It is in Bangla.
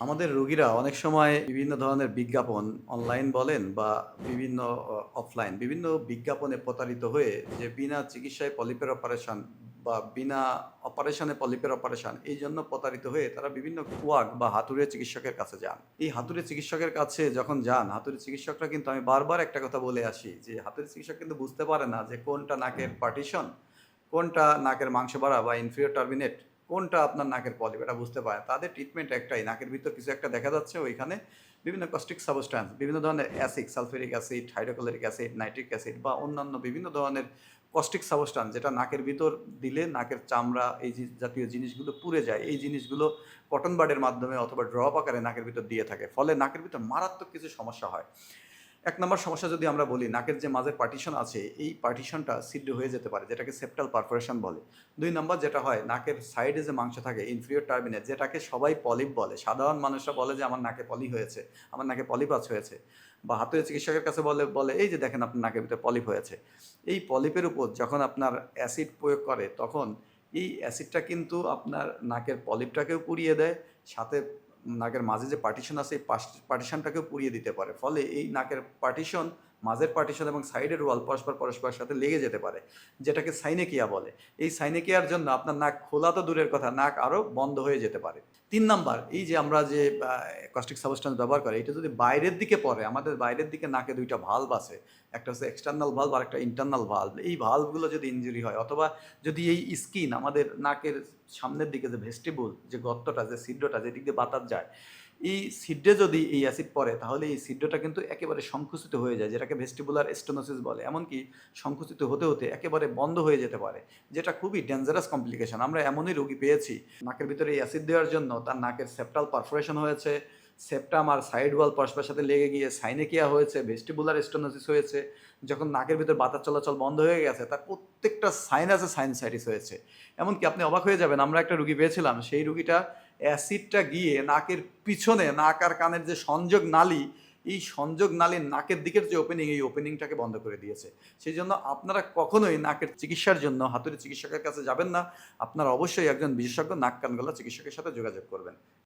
আমাদের রোগীরা অনেক সময় বিভিন্ন ধরনের বিজ্ঞাপন অনলাইন বলেন বা বিভিন্ন অফলাইন বিভিন্ন বিজ্ঞাপনে প্রতারিত হয়ে যে বিনা চিকিৎসায় পলিপের অপারেশন বা বিনা অপারেশনে পলিপের অপারেশন এই জন্য প্রতারিত হয়ে তারা বিভিন্ন কুয়াক বা হাতুড়ে চিকিৎসকের কাছে যান। এই হাতুড়ে চিকিৎসকের কাছে যখন যান, হাতুড়ে চিকিৎসকরা কিন্তু, আমি বারবার একটা কথা বলে আসি যে হাতুড়ে চিকিৎসক কিন্তু বুঝতে পারে না যে কোনটা নাকের পার্টিশন, কোনটা নাকের মাংস বাড়া বা ইনফিরিয়র টার্মিনেট, কোনটা আপনার নাকের পলিপ, এটা বুঝতে পারে। তাদের ট্রিটমেন্ট একটাই, নাকের ভিতর কিছু একটা দেখা যাচ্ছে, ওইখানে বিভিন্ন কস্টিক সাবস্ট্যান্স, বিভিন্ন ধরনের acid, sulphuric acid, hydrochloric acid, nitric acid বা অন্যান্য বিভিন্ন ধরনের কস্টিক সাবস্ট্যান্স যেটা নাকের ভিতর দিলে নাকের চামড়া এই জাতীয় জিনিসগুলো পুড়ে যায়, এই জিনিসগুলো কটন বাডের মাধ্যমে অথবা ড্রপ আকারে নাকের ভিতর দিয়ে থাকে, ফলে নাকের ভিতর মারাত্মক কিছু সমস্যা হয়। এক নম্বর সমস্যা যদি আমরা বলি, নাকের যে মাঝের পার্টিশন আছে এই পার্টিশনটা ছিদ্র হয়ে যেতে পারে, যেটাকে সেপ্টাল পারফোরেশন বলে। দুই নম্বর যেটা হয়, নাকের সাইডে যে মাংস থাকে ইনফিরিয়র টার্মিনেট, যেটাকে সবাই পলিপ বলে, সাধারণ মানুষরা বলে যে আমার নাকে পলি হয়েছে, আমার নাকে পলিপাস হয়েছে, বা হাতুড়ে চিকিৎসকের কাছে বলে বলে এই যে দেখেন আপনার নাকের ভিতরে পলিপ হয়েছে। এই পলিপের উপর যখন আপনার অ্যাসিড প্রয়োগ করে, তখন এই অ্যাসিডটা কিন্তু আপনার নাকের পলিপটাকেও পুড়িয়ে দেয়, সাথে নাকের মাঝে যে পার্টিশন আছে এই পার্টিশনটাকেও পুড়িয়ে দিতে পারে, ফলে এই নাকের পার্টিশন, মাঝের পার্টিশন এবং সাইডের ওয়াল পরস্পর পরস্পরের সাথে লেগে যেতে পারে, যেটাকে সাইনেকিয়া বলে। এই সাইনেকিয়ার জন্য আপনার নাক খোলা তো দূরের কথা, নাক আরও বন্ধ হয়ে যেতে পারে। তিন নাম্বার, এই যে আমরা যে কস্টিক সাবস্টেন্স ব্যবহার করি, এটা যদি বাইরের দিকে পড়ে, আমাদের বাইরের দিকে নাকে দুইটা ভালভ আছে, একটা হচ্ছে এক্সটার্নাল ভালভ আর একটা ইন্টারনাল ভালভ, এই ভালভগুলো যদি ইনজুরি হয়, অথবা যদি এই স্কিন আমাদের নাকের সামনের দিকে যে ভেস্টিবুল, যে গর্তটা, যে ছিদ্রটা, যেদিক দিয়ে বাতাস যায়, এই ছিদ্রে যদি এই অ্যাসিড পড়ে, তাহলে এই ছিদ্রটা কিন্তু একেবারে সংকুচিত হয়ে যায়, যেটাকে ভেস্টিবুলার স্টেনোসিস বলে। এমনকি সংকুচিত হতে হতে একেবারে বন্ধ হয়ে যেতে পারে, যেটা খুবই ডেঞ্জারাস কমপ্লিকেশন। আমরা এমনই রোগী পেয়েছি, নাকের ভিতরে এই অ্যাসিড দেওয়ার জন্য তার নাকের সেপ্টাল পারফোরেশন হয়েছে, সেপ্টাম আর সাইড ওয়াল পরস্পরের সাথে লেগে গিয়ে সাইনেকিয়া হয়েছে, ভেস্টিবুলার স্টেনোসিস হয়েছে। যখন নাকের ভিতর বাতাস চলাচল বন্ধ হয়ে গেছে, তার প্রত্যেকটা সাইনাসে সাইনসাইটিস হয়েছে। এমনকি আপনি অবাক হয়ে যাবেন, আমরা একটা রুগী পেয়েছিলাম, সেই রুগীটা অ্যাসিডটা গিয়ে নাকের পিছনে, নাক আর কানের যে সংযোগ নালী, এই সংযোগ নালীর নাকের দিকের যে ওপেনিং, এই ওপেনিংটাকে বন্ধ করে দিয়েছে। সেই জন্য আপনারা কখনোই নাকের চিকিৎসার জন্য হাতুড়ি চিকিৎসকের কাছে যাবেন না। আপনারা অবশ্যই একজন বিশেষজ্ঞ নাক কান গলা চিকিৎসকের সাথে যোগাযোগ করবেন।